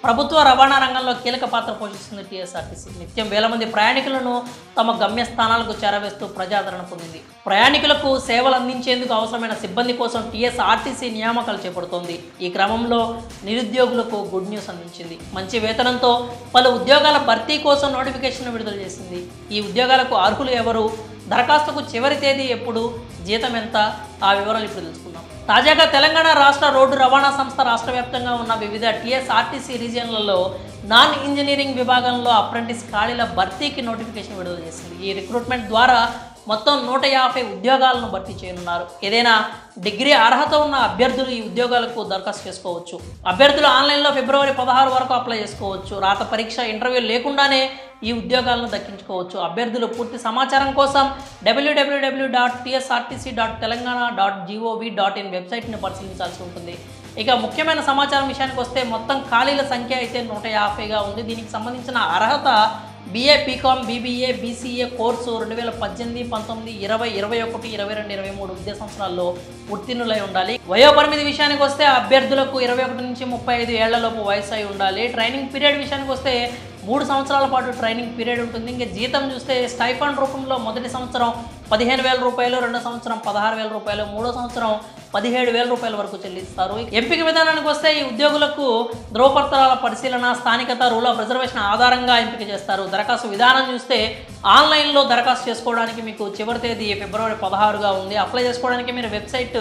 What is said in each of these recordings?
ప్రభుత్వ రవాణా రంగంలో కీలక పాత్ర పోషిస్తుంది టీఎస్ఆర్టీసీ. నిత్యం వేల మంది ప్రయాణికులను తమ గమ్యస్థానాలకు చేరవేస్తూ ప్రజాదరణ పొందింది. ప్రయాణికులకు సేవలు అందించేందుకు అవసరమైన సిబ్బంది కోసం టీఎస్ఆర్టీసీ నియామకాలు చేపడుతోంది. ఈ క్రమంలో నిరుద్యోగులకు గుడ్ న్యూస్ అందించింది. మంచి వేతనంతో పలు ఉద్యోగాల భర్తీ కోసం నోటిఫికేషన్ విడుదల చేసింది. ఈ ఉద్యోగాలకు అర్హులు ఎవరు, దరఖాస్తుకు చివరి తేదీ ఎప్పుడు, జీతం ఎంత, ఆ వివరాలు ఇప్పుడు తెలుసుకుందాం. తాజాగా తెలంగాణ రాష్ట్ర రోడ్డు రవాణా సంస్థ రాష్ట్ర వ్యాప్తంగా ఉన్న వివిధ టీఎస్ఆర్టీసీ రీజియన్లలో నాన్ ఇంజనీరింగ్ విభాగంలో అప్రెంటిస్ ఖాళీల భర్తీకి నోటిఫికేషన్ విడుదల చేసింది. ఈ రిక్రూట్మెంట్ ద్వారా మొత్తం 150 ఉద్యోగాలను భర్తీ చేయనున్నారు. ఏదైనా డిగ్రీ అర్హత ఉన్న అభ్యర్థులు ఈ ఉద్యోగాలకు దరఖాస్తు చేసుకోవచ్చు. అభ్యర్థులు ఆన్లైన్లో ఫిబ్రవరి 16 వరకు అప్లై చేసుకోవచ్చు. రాత పరీక్ష, ఇంటర్వ్యూ లేకుండానే ఈ ఉద్యోగాలను దక్కించుకోవచ్చు. అభ్యర్థులు పూర్తి సమాచారం కోసం www.tsrtc.telangana.gov.in వెబ్సైట్ని పరిశీలించాల్సి ఉంటుంది. ఇక ముఖ్యమైన సమాచారం విషయానికి వస్తే మొత్తం ఖాళీల సంఖ్య అయితే 150గా ఉంది. దీనికి సంబంధించిన అర్హత BA, BCom, BBA, BCA course 2018, 19, 20, 21, 22, 23 విద్యా సంవత్సరాల్లో ఉత్తీర్ణులై ఉండాలి. వయోపరిమితి విషయానికి వస్తే అభ్యర్థులకు 21 నుంచి 35 ఏళ్లలోపు వయసు అయి ఉండాలి. ట్రైనింగ్ పీరియడ్ విషయానికి వస్తే 3 సంవత్సరాల పాటు ట్రైనింగ్ పీరియడ్ ఉంటుంది. ఇంకా జీతం చూస్తే స్టైఫండ్ రూపంలో మొదటి సంవత్సరం 15,000 రూపాయలు, రెండో సంవత్సరం 16,000 రూపాయలు, మూడో సంవత్సరం 17,000 రూపాయల వరకు చెల్లిస్తారు. ఎంపిక విధానానికి వస్తే ఈ ఉద్యోగులకు ధ్రువపత్రాల పరిశీలన, స్థానికత, రూల్ ఆఫ్ రిజర్వేషన్ ఆధారంగా ఎంపిక చేస్తారు. దరఖాస్తు విధానం చూస్తే ఆన్లైన్లో దరఖాస్తు చేసుకోవడానికి మీకు చివరి తేదీ ఫిబ్రవరి 16గా ఉంది. అప్లై చేసుకోవడానికి మీరు వెబ్సైట్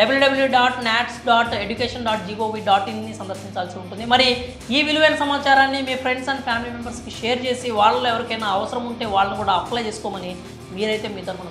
www.nats.education.gov.in సందర్శించాల్సి ఉంటుంది. మరి ఈ విలువైన సమాచారాన్ని మీ ఫ్రెండ్స్ అండ్ ఫ్యామిలీ మెంబర్స్కి షేర్ చేసి వాళ్ళలో ఎవరికైనా అవసరం ఉంటే వాళ్ళని కూడా అప్లై చేసుకోమని మీరైతే మీ తరఫున